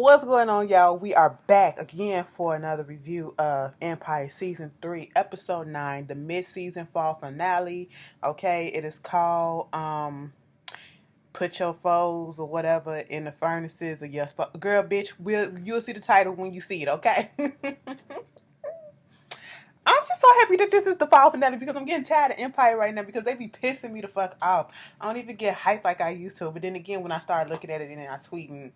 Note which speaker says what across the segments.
Speaker 1: What's going on, y'all? We are back again for another review of Empire Season 3, Episode 9, the mid-season fall finale. Okay, it is called Put Your Foes or whatever in the furnaces of your girl, bitch. You'll see the title when you see it, okay? I'm just so happy that this is the fall finale because I'm getting tired of Empire right now because they be pissing me the fuck off. I don't even get hyped like I used to. But then again, when I start looking at it and I tweet and,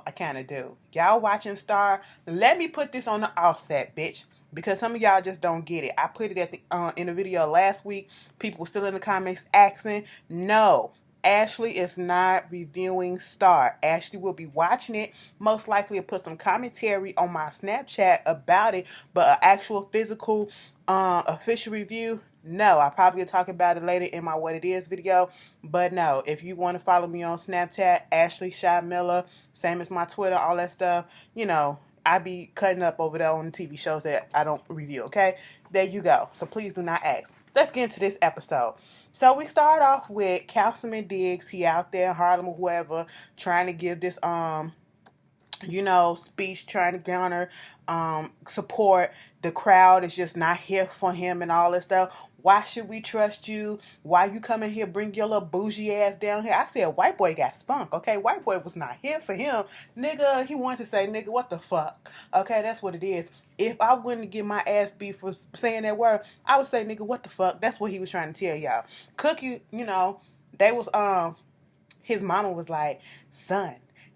Speaker 1: I kind of do. Y'all watching Star, let me put this on the offset, bitch. Because some of y'all just don't get it. I put it at the in the video last week. People were still in the comments asking. No. Ashley is not reviewing Star. Ashley will be watching it. Most likely will put some commentary on my Snapchat about it, but an actual physical official review, no. I'll probably talk about it later in my What It Is video. But no, if you want to follow me on Snapchat, Ashley Shy Miller, same as my Twitter, all that stuff, I be cutting up over there on the TV shows that I don't review, okay? There you go. So please do not ask. Let's get into this episode. So we start off with Councilman Diggs. He out there in Harlem or whoever trying to give this speech, trying to garner support. The crowd is just not here for him and all this stuff. Why should we trust you? Why you come in here, bring your little bougie ass down here? I said, white boy got spunk, okay? White boy was not here for him. Nigga, he wanted to say, nigga, what the fuck? Okay, that's what it is. If I wouldn't get my ass beat for saying that word, I would say, nigga, what the fuck? That's what he was trying to tell y'all. Cookie, they was, his mama was like, son,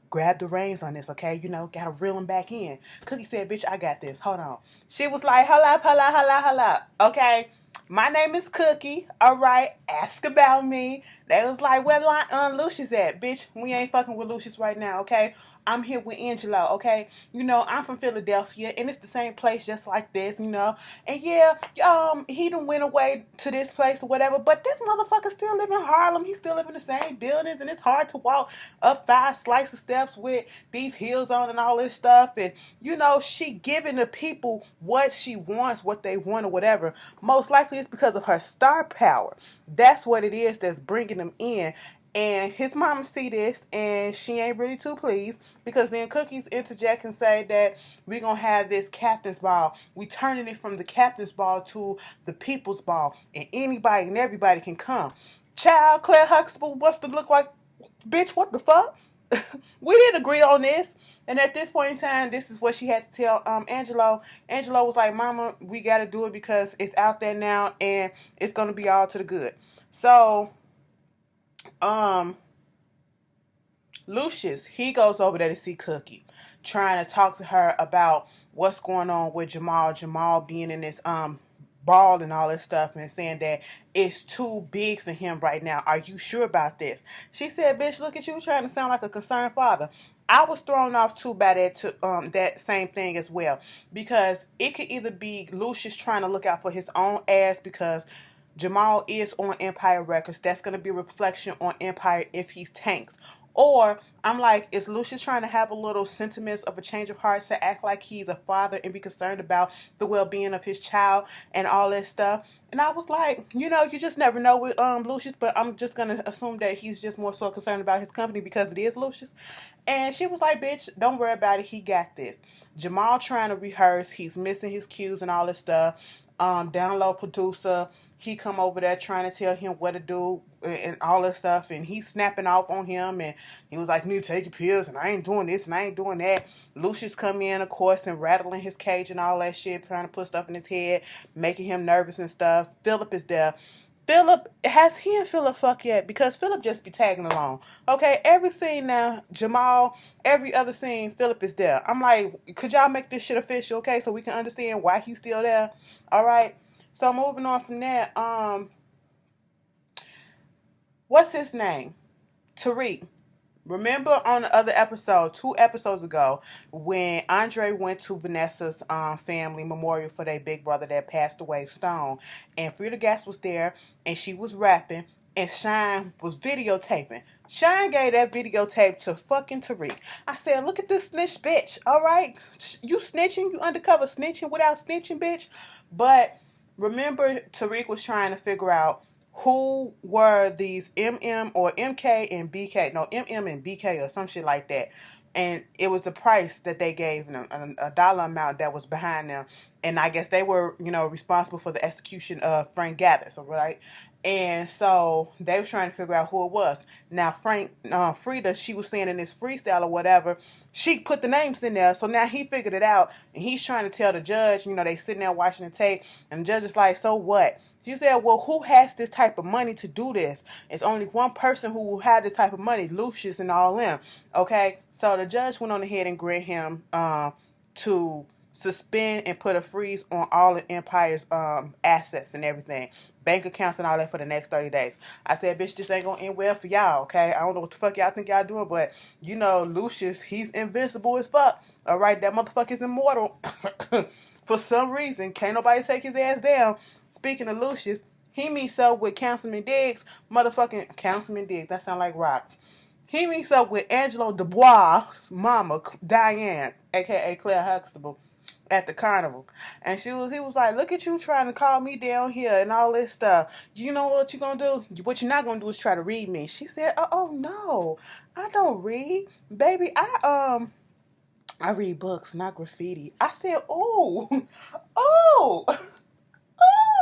Speaker 1: grab the reins on this, okay? Gotta reel him back in. Cookie said, bitch, I got this. Hold on. She was like, holla. Okay? My name is Cookie. All right? Ask about me. They was like, where Lucius at? Bitch, we ain't fucking with Lucius right now, okay? I'm here with Angelo, okay? I'm from Philadelphia, and it's the same place just like this, And yeah, he done went away to this place or whatever, but this motherfucker still live in Harlem. He still live in the same buildings, and it's hard to walk up 5 slice of steps with these heels on and all this stuff. And, she giving the people what she wants, what they want or whatever. Most likely it's because of her star power. That's what it is that's bringing them in. And his mama see this, and she ain't really too pleased, because then Cookies interject and say that we're going to have this captain's ball. We turning it from the captain's ball to the people's ball, and anybody and everybody can come. Child, Claire Huxtable, what's the look like? Bitch, what the fuck? We didn't agree on this. And at this point in time, this is what she had to tell Angelo. Angelo was like, mama, we got to do it because it's out there now, and it's going to be all to the good. So Lucius, he goes over there to see Cookie, trying to talk to her about what's going on with Jamal being in this ball and all this stuff, and saying that it's too big for him right now. Are you sure about this? She said, bitch, look at you trying to sound like a concerned father. I was thrown off too by that same thing as well, because it could either be Lucius trying to look out for his own ass because Jamal is on Empire Records. That's going to be a reflection on Empire if he's tanks. Or I'm like, is Lucius trying to have a little sentiments of a change of heart to act like he's a father and be concerned about the well-being of his child and all that stuff? And I was like, you just never know with Lucius, but I'm just going to assume that he's just more so concerned about his company because it is Lucius. And she was like, bitch, don't worry about it. He got this. Jamal trying to rehearse. He's missing his cues and all this stuff. Download producer, he come over there trying to tell him what to do and all that stuff, and he's snapping off on him, and he was like, need to take your pills, and I ain't doing this, and I ain't doing that. Lucius come in, of course, and rattling his cage and all that shit, trying to put stuff in his head, making him nervous and stuff. Philip is there. Philip, has he and Philip fuck yet? Because Philip just be tagging along. Okay, every scene now, Jamal, every other scene, Philip is there. I'm like, could y'all make this shit official, okay, so we can understand why he's still there? All right. So moving on from that, what's his name? Tyree. Remember on the other episode, 2 episodes ago, when Andre went to Vanessa's family memorial for their big brother that passed away, Stone, and Frida Gas was there, and she was rapping, and Shine was videotaping. Shine gave that videotape to fucking Tariq. I said, look at this snitch bitch, all right? You snitching, you undercover snitching without snitching, bitch. But remember, Tariq was trying to figure out who were these MM or MK and BK. No, MM and BK or some shit like that. and it was the price that they gave them, a dollar amount that was behind them, and I guess they were, responsible for the execution of Frank Gathers, right? And so they were trying to figure out who it was. Now Frida, she was saying in this freestyle or whatever, she put the names in there. So now he figured it out, and he's trying to tell the judge. They sitting there watching the tape, and the judge is like, "So what?" She said, "Well, who has this type of money to do this? It's only one person who will have this type of money, Lucius and all them." Okay, so the judge went on ahead and granted him to suspend and put a freeze on all the Empire's assets and everything, bank accounts and all that for the next 30 days. I said, bitch, this ain't gonna end well for y'all, okay? I don't know what the fuck y'all think y'all doing, but Lucius, he's invincible as fuck. All right, that motherfucker's immortal. For some reason, can't nobody take his ass down. Speaking of Lucius, he meets up with Councilman Diggs, motherfucking Councilman Diggs. That sound like rocks. He meets up with Angelo Dubois' mama, Diane, aka Claire Huxtable, at the carnival. And he was like, "Look at you trying to call me down here and all this stuff. You know what you're gonna do? What you're not gonna do is try to read me." She said, "Oh no, I don't read. Baby, I read books, not graffiti." I said, "Oh, oh,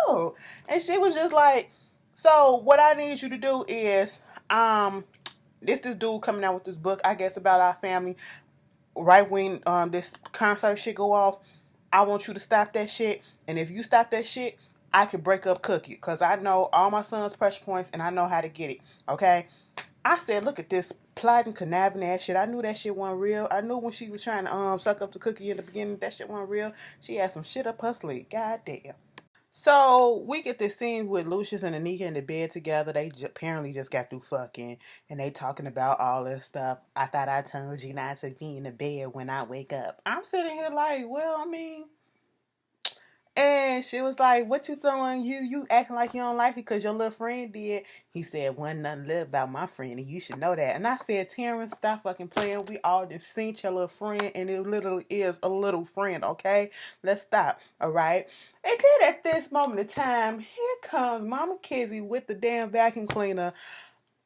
Speaker 1: oh." And she was just like, "So what I need you to do is, this dude coming out with this book, I guess, about our family. Right when this concert shit go off, I want you to stop that shit. And if you stop that shit, I can break up Cookie, because I know all my son's pressure points and I know how to get it. Okay?" I said, "Look at this plotting, conniving ass shit. I knew that shit wasn't real. I knew when she was trying to suck up the Cookie in the beginning, that shit wasn't real. She had some shit up her sleeve. God damn." So we get this scene with Lucius and Anika in the bed together. They apparently just got through fucking, and they talking about all this stuff. "I thought I told you not to be in the bed when I wake up." I'm sitting here like, well, I mean, and she was like, "What you doing? You acting like you don't like it because your little friend did." He said, "Wasn't nothing little about my friend, and you should know that." And I said, "Terrence, stop fucking playing. We all just seen your little friend, and it literally is a little friend, okay? Let's stop, all right?" And then at this moment in time, here comes Mama Kizzy with the damn vacuum cleaner,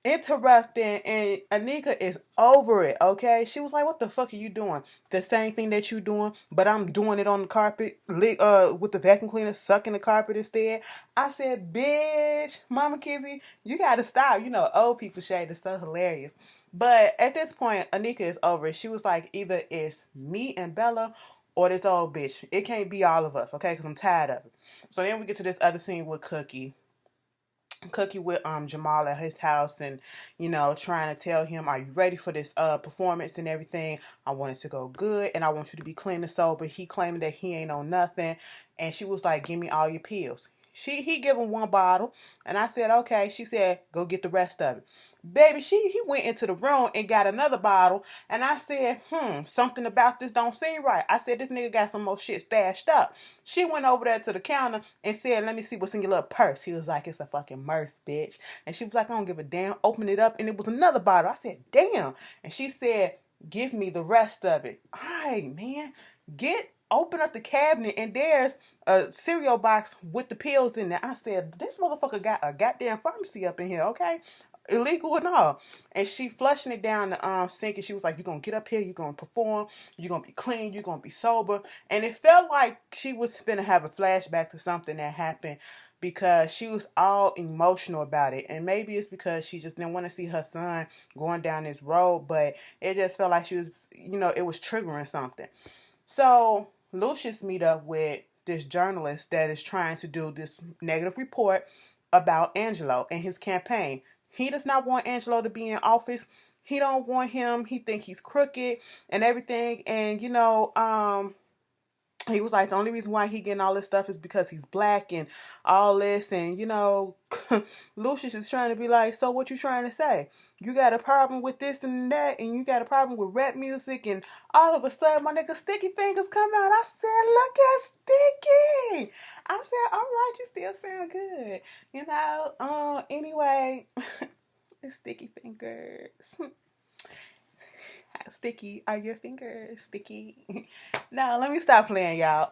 Speaker 1: interrupting, and Anika is over it, okay? She was like, "What the fuck are you doing? The same thing that you doing, but I'm doing it on the carpet, with the vacuum cleaner, sucking the carpet instead." I said, "Bitch, Mama Kizzy, you gotta stop." Old people shade is so hilarious. But at this point, Anika is over it. She was like, either it's me and Bella or this old bitch. It can't be all of us, okay? Because I'm tired of it. So then we get to this other scene with Cookie with Jamal at his house, and trying to tell him, "Are you ready for this performance and everything? I want it to go good, and I want you to be clean and sober." He claiming that he ain't on nothing, and she was like, "Give me all your pills." He give him one bottle, and I said, "Okay." She said, "Go get the rest of it." Baby, he went into the room and got another bottle, and I said, something about this don't seem right. I said, "This nigga got some more shit stashed up." She went over there to the counter and said, "Let me see what's in your little purse." He was like, "It's a fucking purse, bitch." And she was like, "I don't give a damn." Opened it up, and it was another bottle. I said, "Damn." And she said, "Give me the rest of it." All right, man. Open up the cabinet, and there's a cereal box with the pills in there. I said, "This motherfucker got a goddamn pharmacy up in here, okay? Illegal and all." And she flushing it down the sink, and she was like, "You're gonna get up here, you're gonna perform, you're gonna be clean, you're gonna be sober." And it felt like she was gonna have a flashback to something that happened, because she was all emotional about it. And maybe it's because she just didn't want to see her son going down this road, but it just felt like she was, it was triggering something. So Lucius meet up with this journalist that is trying to do this negative report about Angelo and his campaign. He does not want Angelo to be in office. He don't want him. He think he's crooked and everything. And he was like, the only reason why he getting all this stuff is because he's black and all this. And Lucius is trying to be like, "So what you trying to say? You got a problem with this and that, and you got a problem with rap music?" And all of a sudden, my nigga Sticky Fingers come out. I said, "Look at Sticky." I said, "All right, you still sound good." Anyway, Sticky Fingers. How sticky are your fingers? Sticky. No, let me stop playing, y'all.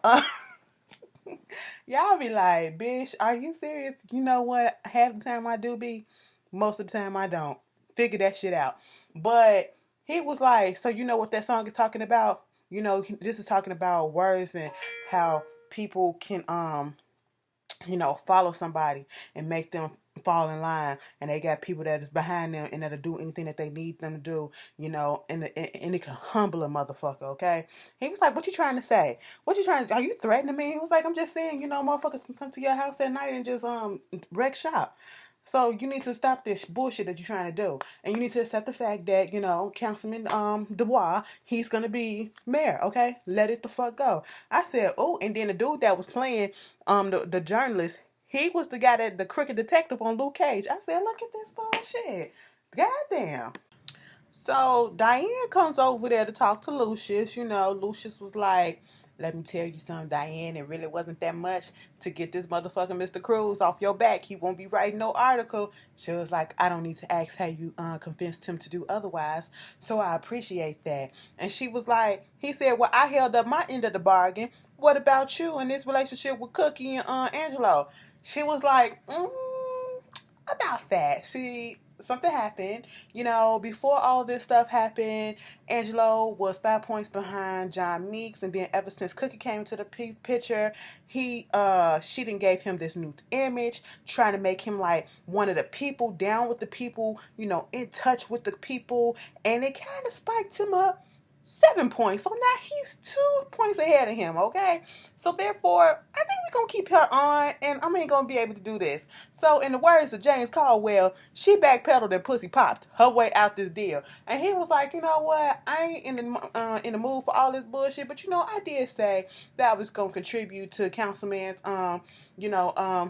Speaker 1: Y'all be like, "Bitch, are you serious?" You know what? Half the time I do be. Most of the time I don't. Figure that shit out. But He was like, so you know what that song is talking about? You know, this is talking about words and how people can follow somebody and make them fall in line, and they got people that is behind them and that'll do anything that they need them to do, and it can humble a motherfucker, okay? He was like, what you trying to say? What you trying to, are you threatening me? He was like, I'm just saying, motherfuckers can come to your house at night and just wreck shop. So you need to stop this bullshit that you're trying to do, and you need to accept the fact that Councilman Dubois, he's gonna be mayor. Okay, let it the fuck go. I said, oh, and then the dude that was playing the journalist, he was the guy that the crooked detective on Luke Cage. I said, look at this bullshit. Goddamn. So Diane comes over there to talk to Lucius. Lucius was like, let me tell you something, Diane, it really wasn't that much to get this motherfucking Mr. Cruz off your back. He won't be writing no article. She was like, I don't need to ask how you convinced him to do otherwise, so I appreciate that. And she was like, he said, well, I held up my end of the bargain. What about you and this relationship with Cookie and Angelo? She was like, about that. See, something happened. Before all this stuff happened, Angelo was 5 points behind John Meeks, and then ever since Cookie came to the picture, she done gave him this new image, trying to make him like one of the people, down with the people, in touch with the people, and it kind of spiked him up 7 points. So now he's 2 points ahead of him, okay? So therefore, I think we're going to keep her on, and I ain't going to be able to do this. So in the words of James Caldwell, she backpedaled and pussy popped her way out this deal. And he was like, you know what? I ain't in the mood for all this bullshit, but I did say that I was going to contribute to Councilman's,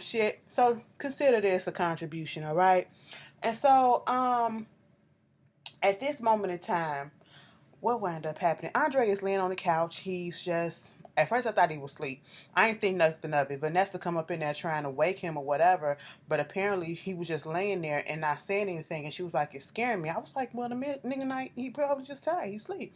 Speaker 1: shit. So consider this a contribution, all right? And so, at this moment in time, what wound up happening? Andre is laying on the couch. He's just, at first I thought he was asleep. I ain't think nothing of it. Vanessa come up in there trying to wake him or whatever, but apparently he was just laying there and not saying anything, and she was like, you're scaring me. I was like, well, the nigga night, he probably just tired. He sleep.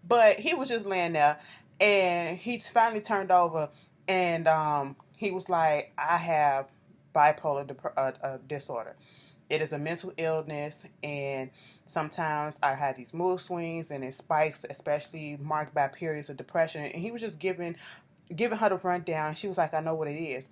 Speaker 1: But he was just laying there, and he finally turned over, and he was like, I have bipolar disorder. It is a mental illness, and sometimes I have these mood swings, and it spikes, especially marked by periods of depression. And he was just giving her the rundown. She was like, I know what it is.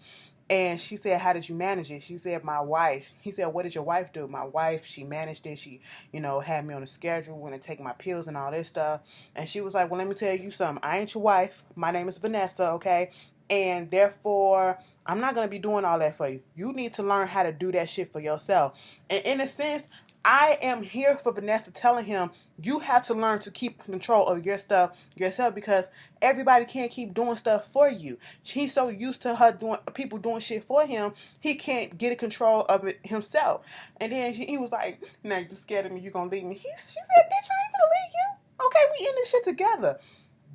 Speaker 1: And she said, how did you manage it? She said, my wife. He said, what did your wife do? My wife, she managed it. She, had me on a schedule when I take my pills and all this stuff. And she was like, well, let me tell you something. I ain't your wife. My name is Vanessa, okay? And therefore, I'm not going to be doing all that for you. You need to learn how to do that shit for yourself. And in a sense, I am here for Vanessa, telling him, you have to learn to keep control of your stuff yourself, because everybody can't keep doing stuff for you. He's so used to people doing shit for him, he can't get a control of it himself. And then he was like, now you scared of me, you gonna leave me. She said, bitch, I ain't gonna leave you. Okay, we in this shit together.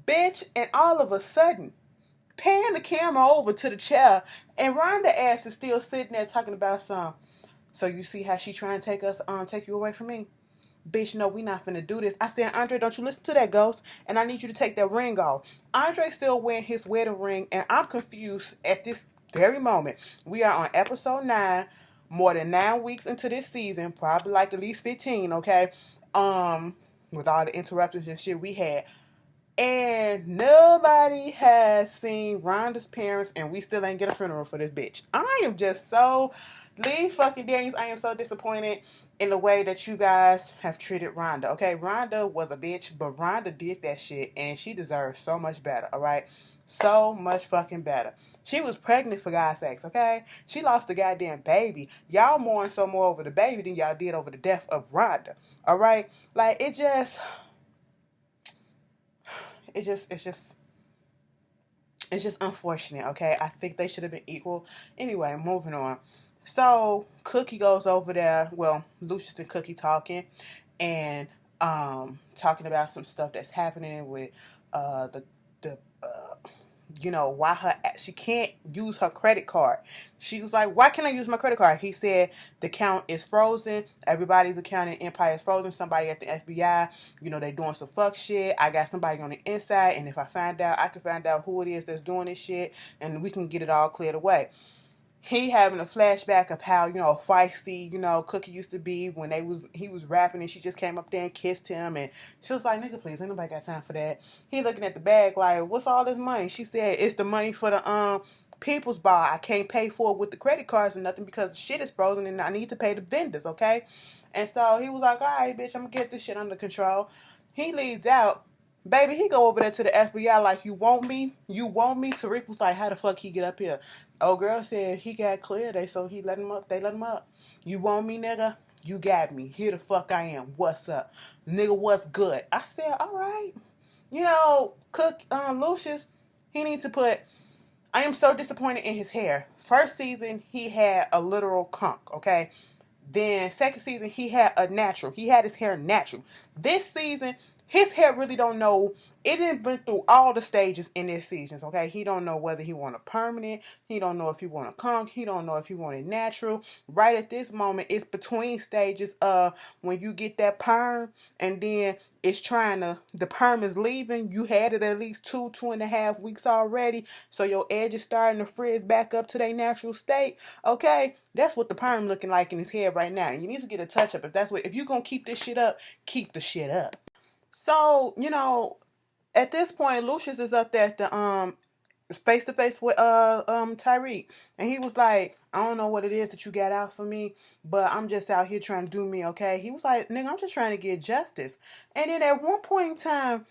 Speaker 1: Bitch, and all of a sudden, pan the camera over to the chair, and Rhonda ass is still sitting there talking about some. So you see how she trying to take you away from me? Bitch, no, we not finna do this. I said, Andre, don't you listen to that ghost, and I need you to take that ring off. Andre still wearing his wedding ring, and I'm confused at this very moment. We are on episode 9, more than 9 weeks into this season, probably like at least 15, okay? With all the interruptions and shit we had. And nobody has seen Rhonda's parents, and we still ain't get a funeral for this bitch. I am just so, Lee fucking Daniels, I am so disappointed in the way that you guys have treated Rhonda. Okay, Rhonda was a bitch, but Rhonda did that shit, and she deserves so much better, all right? So much fucking better. She was pregnant, for God's sakes, okay? She lost the goddamn baby. Y'all mourn so more over the baby than y'all did over the death of Rhonda, all right? Like, it's just unfortunate, okay? I think they should have been equal. Anyway, moving on. So Cookie goes over there. Well, Lucius and Cookie talking, and talking about some stuff that's happening with the why she can't use her credit card. She was like, why can't I use my credit card? He said the account is frozen. Everybody's account in Empire is frozen. Somebody at the FBI, they doing some fuck shit. I got somebody on the inside, and if I find out, I can find out who it is that's doing this shit, and we can get it all cleared away. he having a flashback of how, feisty, Cookie used to be when he was rapping and she just came up there and kissed him, and she was like, nigga, please, ain't nobody got time for that. He looking at the bag like, what's all this money? She said, it's the money for the people's bar. I can't pay for it with the credit cards or nothing because the shit is frozen and I need to pay the vendors, okay? And so he was like, all right, bitch, I'm gonna get this shit under control. He leaves out. Baby, he go over there to the FBI like, you want me? You want me? Tariq was like, how the fuck he get up here? Old girl said he got clear. So he let him up. They let him up. You want me, nigga? You got me. Here the fuck I am. What's up? Nigga, what's good? I said, all right. Lucius, he needs to put, I am so disappointed in his hair. First season, he had a literal conk, okay? Then second season, he had a natural. He had his hair natural. This season, his hair really don't know. It didn't been through all the stages in this season, okay? He don't know whether he want a permanent. He don't know if he want a conk. He don't know if he want it natural. Right at this moment, it's between stages of when you get that perm and then it's the perm is leaving. You had it at least 2.5 weeks already. So your edge is starting to frizz back up to their natural state. Okay? That's what the perm looking like in his head right now. You need to get a touch up. If you're going to keep this shit up, keep the shit up. So, at this point, Lucius is up there at the face to face with Tyree, and he was like, I don't know what it is that you got out for me, but I'm just out here trying to do me, okay? He was like, nigga, I'm just trying to get justice. And then at one point in time,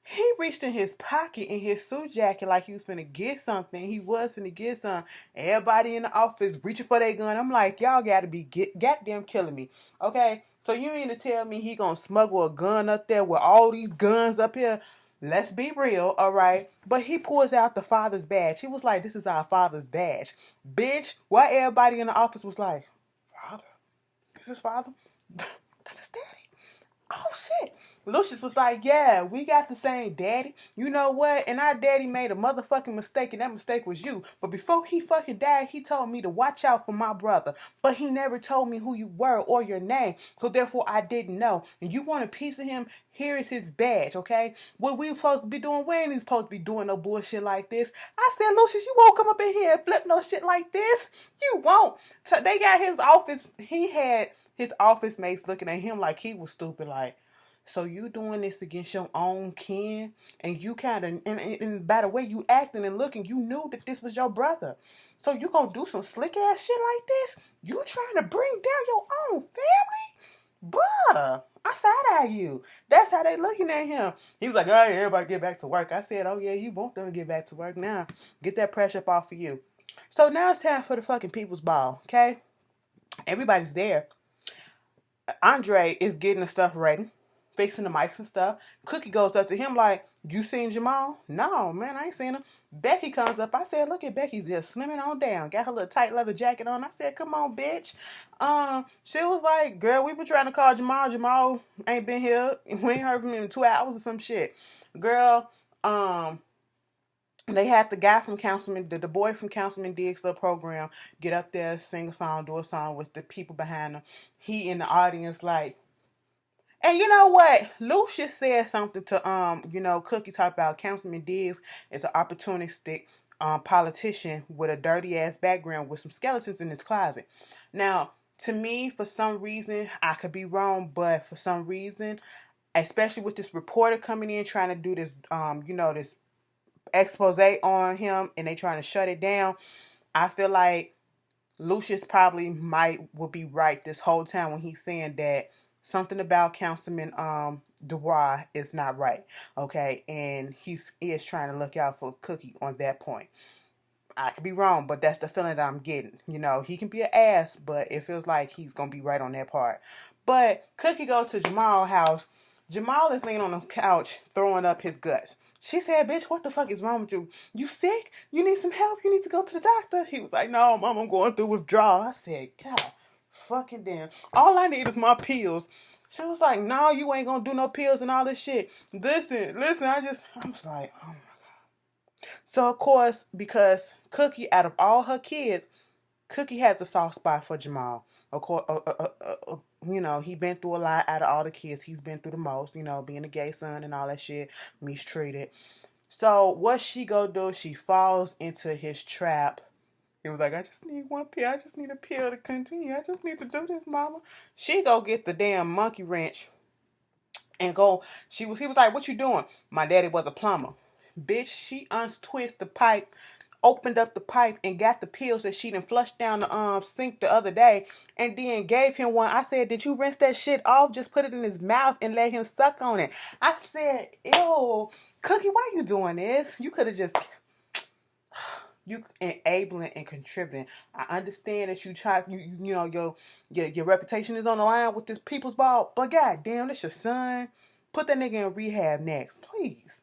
Speaker 1: he reached in his pocket in his suit jacket like he was finna get something. He was finna get something. Everybody in the office reaching for their gun. I'm like, y'all gotta be goddamn killing me. Okay? So you mean to tell me he gonna smuggle a gun up there with all these guns up here? Let's be real, alright? But he pulls out the father's badge. He was like, this is our father's badge. Bitch, why everybody in the office was like, father? Is his father? That's his daddy. Oh shit. Lucius was like, yeah, we got the same daddy. You know what? And our daddy made a motherfucking mistake, and that mistake was you. But before he fucking died, he told me to watch out for my brother. But he never told me who you were or your name. So therefore, I didn't know. And you want a piece of him? Here is his badge, okay? What we supposed to be doing? We ain't supposed to be doing no bullshit like this. I said, Lucius, you won't come up in here and flip no shit like this. You won't. So they got his office. He had his office mates looking at him like he was stupid, like, so you doing this against your own kin, and you kind of, and by the way you acting and looking, you knew that this was your brother. So you gonna do some slick ass shit like this? You trying to bring down your own family? Bruh, I side-eye you. That's how they looking at him. He was like, all right, everybody get back to work. I said, oh yeah, you want them to get back to work now. Get that pressure up off of you. So now it's time for the fucking people's ball, okay? Everybody's there. Andre is getting the stuff ready, fixing the mics and stuff. Cookie goes up to him like, you seen Jamal? No, man, I ain't seen him. Becky comes up. I said, look at Becky's just slimming on down. Got her little tight leather jacket on. I said, come on, bitch. She was like, girl, we been trying to call Jamal. Jamal ain't been here. We ain't heard from him in 2 hours or some shit. Girl, they had the guy from Councilman, the boy from Councilman Diggs' little program, get up there, sing a song, do a song with the people behind him. He in the audience like, and you know what? Lucius said something to Cookie talk about Councilman Diggs is an opportunistic politician with a dirty ass background with some skeletons in his closet. Now, to me, for some reason, I could be wrong, but for some reason, especially with this reporter coming in trying to do this this expose on him and they trying to shut it down, I feel like Lucius probably will be right this whole time when he's saying that something about Councilman Dubois is not right, okay? And he is trying to look out for Cookie on that point. I could be wrong, but that's the feeling that I'm getting. He can be an ass, but it feels like he's going to be right on that part. But Cookie goes to Jamal's house. Jamal is laying on the couch throwing up his guts. She said, bitch, what the fuck is wrong with you? You sick? You need some help? You need to go to the doctor? He was like, no, mom, I'm going through withdrawal. I said, God, fucking damn. All I need is my pills. She was like, no, you ain't going to do no pills and all this shit. Listen, I was like, oh my God. So, of course, because Cookie, out of all her kids, Cookie has a soft spot for Jamal. Of course, he been through a lot out of all the kids. He's been through the most, being a gay son and all that shit, mistreated. So what she go do, she falls into his trap He was like, I just need one pill. I just need a pill to continue. I just need to do this, mama. She go get the damn monkey wrench and go. He was like, what you doing? My daddy was a plumber. Bitch, she untwisted the pipe, opened up the pipe, and got the pills that she done flushed down the sink the other day, and then gave him one. I said, did you rinse that shit off? Just put it in his mouth and let him suck on it. I said, ew, Cookie, why you doing this? You could have just you enabling and contributing. I understand that you try, you know your reputation is on the line with this people's ball, but goddamn, this your son. Put that nigga in rehab next, please.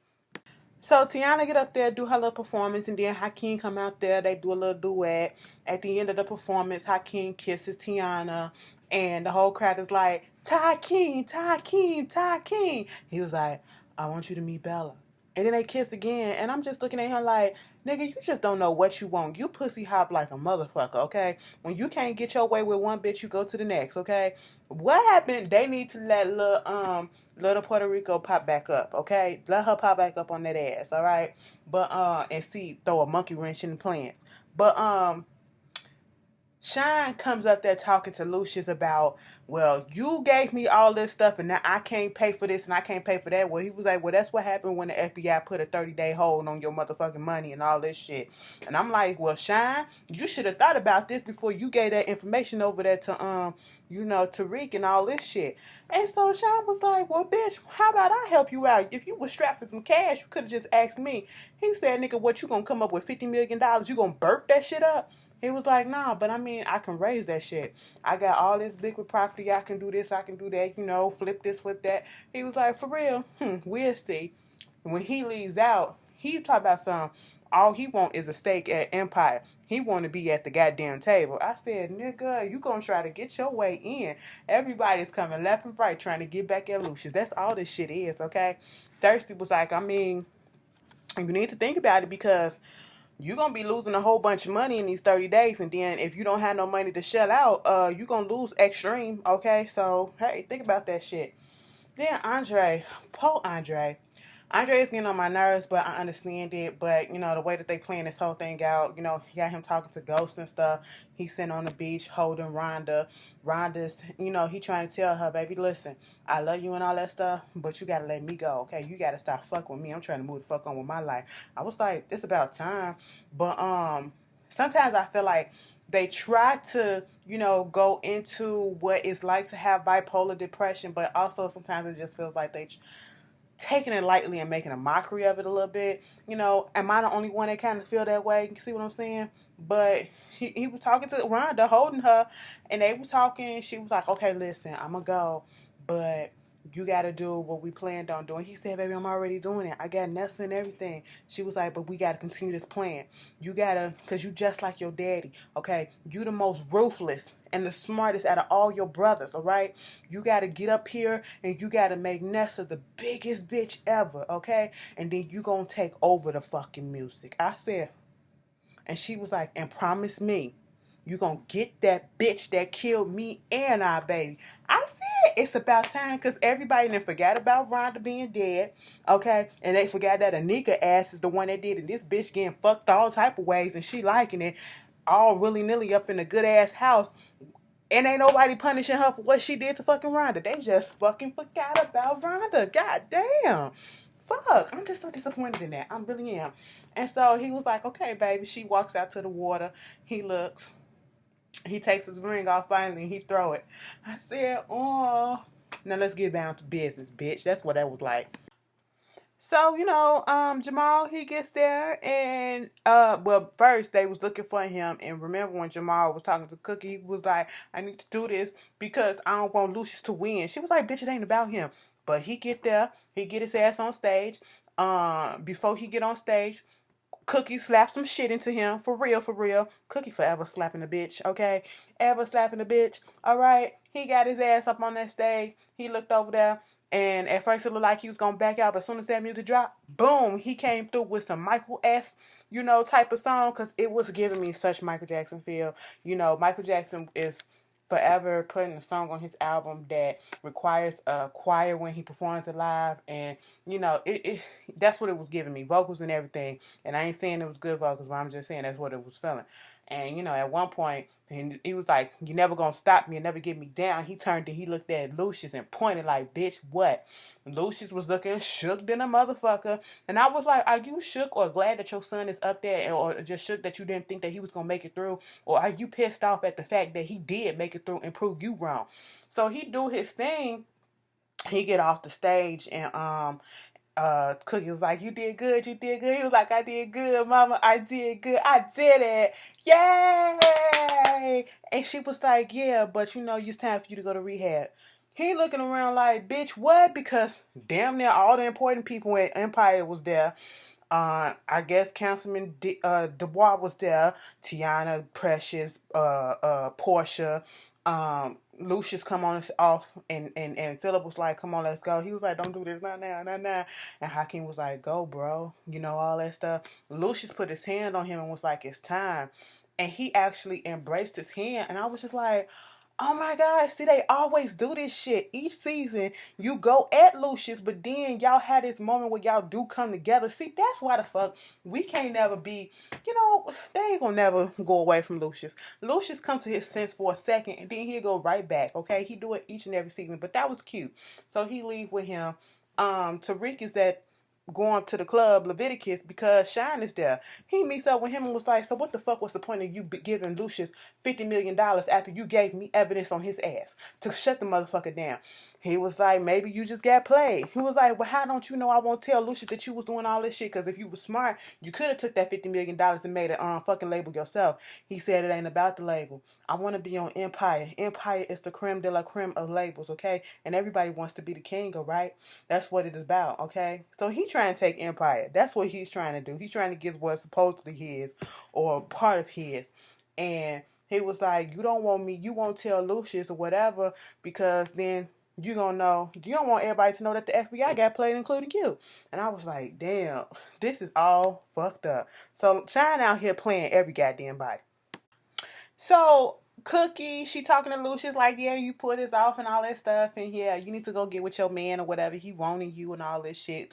Speaker 1: So Tiana get up there, do her little performance, and then Hakeem come out there. They do a little duet. At the end of the performance, Hakeem kisses Tiana, and the whole crowd is like, Takeem, Takeem, Takeem. He was like, I want you to meet Bella. And then they kiss again, and I'm just looking at him like, nigga, you just don't know what you want. You pussy hop like a motherfucker, okay? When you can't get your way with one bitch, you go to the next, okay? What happened? They need to let little Puerto Rico pop back up, okay? Let her pop back up on that ass, all right? But and see, throw a monkey wrench in the plants. But Shine comes up there talking to Lucius about, well, you gave me all this stuff and now I can't pay for this and I can't pay for that. Well, he was like, well, that's what happened when the FBI put a 30-day hold on your motherfucking money and all this shit. And I'm like, well, Shine, you should have thought about this before you gave that information over there to, Tariq and all this shit. And so Shine was like, well, bitch, how about I help you out? If you was strapped for some cash, you could have just asked me. He said, nigga, what, you gonna come up with $50 million? You gonna burp that shit up? He was like, nah, but I mean, I can raise that shit. I got all this liquid property. I can do this. I can do that. Flip this, flip that. He was like, for real? We'll see. When he leaves out, he talk about some, all he want is a steak at Empire. He want to be at the goddamn table. I said, nigga, you gonna try to get your way in. Everybody's coming left and right trying to get back at Lucius. That's all this shit is, okay? Thirsty was like, I mean, you need to think about it because you're going to be losing a whole bunch of money in these 30 days. And then if you don't have no money to shell out, you're going to lose extreme. Okay. So, hey, think about that shit. Then Andre, poor Andre. Andre is getting on my nerves, but I understand it. But, the way that they playing this whole thing out, he got him talking to ghosts and stuff. He's sitting on the beach holding Rhonda. Rhonda's, he trying to tell her, baby, listen, I love you and all that stuff, but you got to let me go, okay? You got to stop fucking with me. I'm trying to move the fuck on with my life. I was like, it's about time. But sometimes I feel like they try to, go into what it's like to have bipolar depression, but also sometimes it just feels like they taking it lightly and making a mockery of it a little bit. Am I the only one that kind of feel that way? You see what I'm saying? But he was talking to Rhonda, holding her, and they was talking. She was like, okay, listen, I'm going to go, but you got to do what we planned on doing. He said, baby, I'm already doing it. I got Nessa and everything. She was like, but we got to continue this plan. You got to, because you just like your daddy, okay? You the most ruthless and the smartest out of all your brothers, all right? You got to get up here and you got to make Nessa the biggest bitch ever, okay? And then you going to take over the fucking music. I said, and she was like, and promise me, you gonna get that bitch that killed me and our baby. I said, it's about time, because everybody then forgot about Rhonda being dead, okay? And they forgot that Anika ass is the one that did it. And this bitch getting fucked all type of ways, and she liking it, all willy-nilly up in a good-ass house. And ain't nobody punishing her for what she did to fucking Rhonda. They just fucking forgot about Rhonda. God damn. Fuck. I'm just so disappointed in that. I really am. And so he was like, okay, baby. She walks out to the water. He looks. He takes his ring off finally and he throw it. I said, oh. Now let's get down to business, bitch. That's what that was like. So, Jamal, he gets there and, well, first they was looking for him. And remember when Jamal was talking to Cookie, he was like, I need to do this because I don't want Lucius to win. She was like, bitch, it ain't about him. But he get there, he get his ass on stage. Before he get on stage, Cookie slapped some shit into him. For real, for real. Cookie forever slapping a bitch, okay? Ever slapping a bitch, all right? He got his ass up on that stage. He looked over there. And at first it looked like he was going to back out. But as soon as that music dropped, boom, he came through with some Michael S., type of song. Because it was giving me such Michael Jackson feel. Michael Jackson is forever putting a song on his album that requires a choir when he performs it live. And, that's what it was giving me. Vocals and everything. And I ain't saying it was good vocals, but I'm just saying that's what it was feeling. And, at one point, and he was like, "You never gonna stop me and never get me down." He turned and he looked at Lucius and pointed like, "Bitch, what?" Lucius was looking shook than a motherfucker. And I was like, "Are you shook or glad that your son is up there, or just shook that you didn't think that he was gonna make it through? Or are you pissed off at the fact that he did make it through and prove you wrong?" So he do his thing. He get off the stage, and Cookie was like, "You did good, you did good." He was like, "I did good, mama, I did good, I did it, yay!" And she was like, "Yeah, but it's time for you to go to rehab." He looking around like, "Bitch, what?" Because damn near all the important people in Empire was there. I guess Councilman Dubois was there. Tiana, Precious, Portia, Lucius come on us off, and Philip was like, "Come on, let's go." He was like, "Don't do this, not now, not now." And Hakeem was like, "Go, bro," all that stuff. Lucius put his hand on him and was like, "It's time," and he actually embraced his hand, and I was just like, "Oh my God, see, they always do this shit. Each season, you go at Lucius, but then y'all had this moment where y'all do come together. See, that's why the fuck we can't never be, they ain't gonna never go away from Lucius. Lucius comes to his sense for a second, and then he'll go right back, okay? He do it each and every season, but that was cute. So he leave with him. Tariq is at going to the club Leviticus because Shine is there. He meets up with him and was like, "So what the fuck was the point of you giving Lucius $50 million after you gave me evidence on his ass to shut the motherfucker down?" He was like, "Maybe you just got played." He was like, "Well, how don't you know I won't tell Lucius that you was doing all this shit? Because if you were smart, you could have took that $50 million and made a fucking label yourself." He said, "It ain't about the label. I want to be on Empire. Empire is the creme de la creme of labels, okay? And everybody wants to be the king, all right? That's what it is about, okay?" So he trying to take Empire. That's what he's trying to do. He's trying to get what's supposedly his or part of his. And he was like, "You don't want me, you won't tell Lucius or whatever, because then you gonna know, you don't want everybody to know that the FBI got played, including you." And I was like, damn, this is all fucked up. So Shine out here playing every goddamn body. So Cookie, she talking to Lucius like, "Yeah, you put this off and all that stuff, and yeah, you need to go get with your man or whatever. He wanting you and all this shit.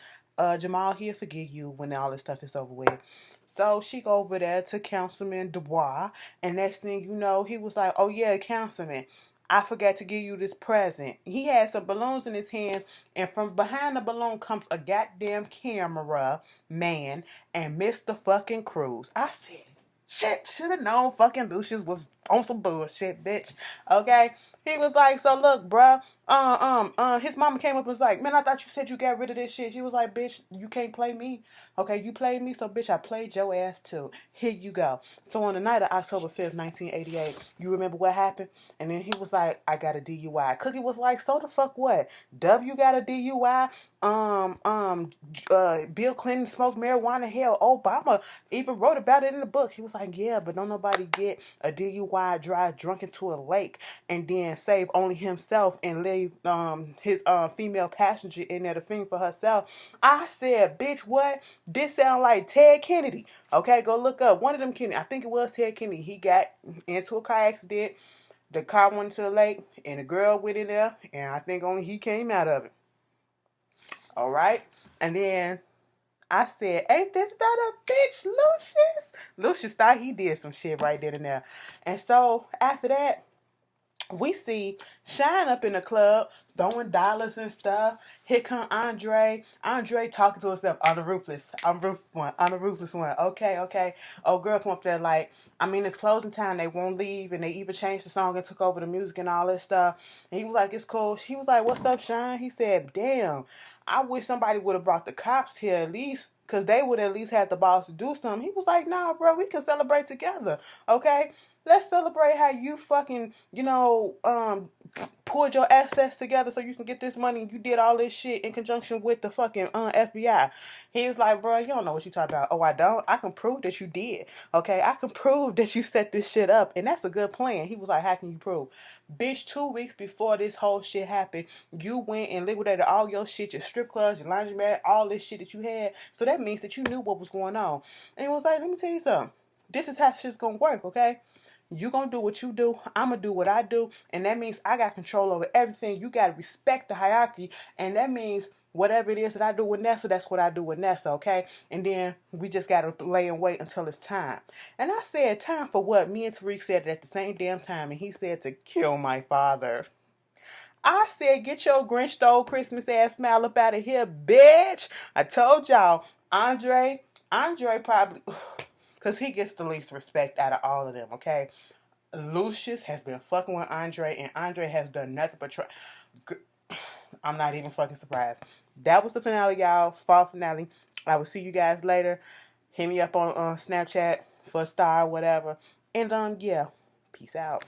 Speaker 1: Jamal, he'll forgive you when all this stuff is over with." So she go over there to Councilman Dubois, and next thing you know, he was like, "Oh yeah, Councilman, I forgot to give you this present." He had some balloons in his hands, and from behind the balloon comes a goddamn camera man and Mr. fucking Cruz. I said, shit, should have known fucking Lucius was on some bullshit, bitch. Okay? He was like, "So look, bruh, his mama came up and was like, 'Man, I thought you said you got rid of this shit.'" She was like, "Bitch, you can't play me. Okay, you played me, so bitch, I played your ass too. Here you go." So on the night of October 5th, 1988, you remember what happened? And then he was like, "I got a DUI." Cookie was like, "So the fuck what? W got a DUI? Bill Clinton smoked marijuana. Hell, Obama even wrote about it in the book." He was like, "Yeah, but don't nobody get a DUI, drive drunk into a lake, and then save only himself and leave his female passenger in there to fend for herself." I said, "Bitch, what? This sound like Ted Kennedy." Okay, go look up one of them Kennedy. I think it was Ted Kennedy. He got into a car accident. The car went into the lake, and the girl went in there, and I think only he came out of it. All right, and then I said, "Ain't this that a bitch, Lucius?" Lucius thought he did some shit right then and there. And so after that, we see Shine up in the club throwing dollars and stuff. Here come Andre. Andre talking to herself. "On the ruthless. I'm ruthless one. On the ruthless one. Okay, okay." Oh, girl come up there like, "It's closing time. They won't leave." And they even changed the song and took over the music and all that stuff. And he was like, "It's cool." He was like, "What's up, Shine?" He said, "Damn, I wish somebody would have brought the cops here at least, because they would at least have the balls to do something." He was like, "Nah, bro, we can celebrate together, okay? Let's celebrate how you fucking, pulled your assets together so you can get this money. You did all this shit in conjunction with the fucking FBI." He was like, "Bro, you don't know what you talking about." "Oh, I don't? I can prove that you did. Okay, I can prove that you set this shit up, and that's a good plan." He was like, "How can you prove?" "Bitch, 2 weeks before this whole shit happened, you went and liquidated all your shit, your strip clubs, your laundromat, all this shit that you had. So that means that you knew what was going on." And he was like, "Let me tell you something. This is how shit's gonna work, okay? You gonna do what you do, I'm gonna do what I do, and that means I got control over everything. You gotta respect the hierarchy, and that means whatever it is that I do with Nessa, that's what I do with Nessa, okay? And then we just gotta lay and wait until it's time. And I said, time for what? Me and Tariq said it at the same damn time, and he said to kill my father. I said, get your Grinch stole Christmas ass smile up out of here, bitch. I told y'all, Andre probably, because he gets the least respect out of all of them, okay? Lucius has been fucking with Andre, and Andre has done nothing but try. I'm not even fucking surprised. That was the finale, y'all. Fall finale. I will see you guys later. Hit me up on Snapchat for a star, whatever. And yeah, peace out.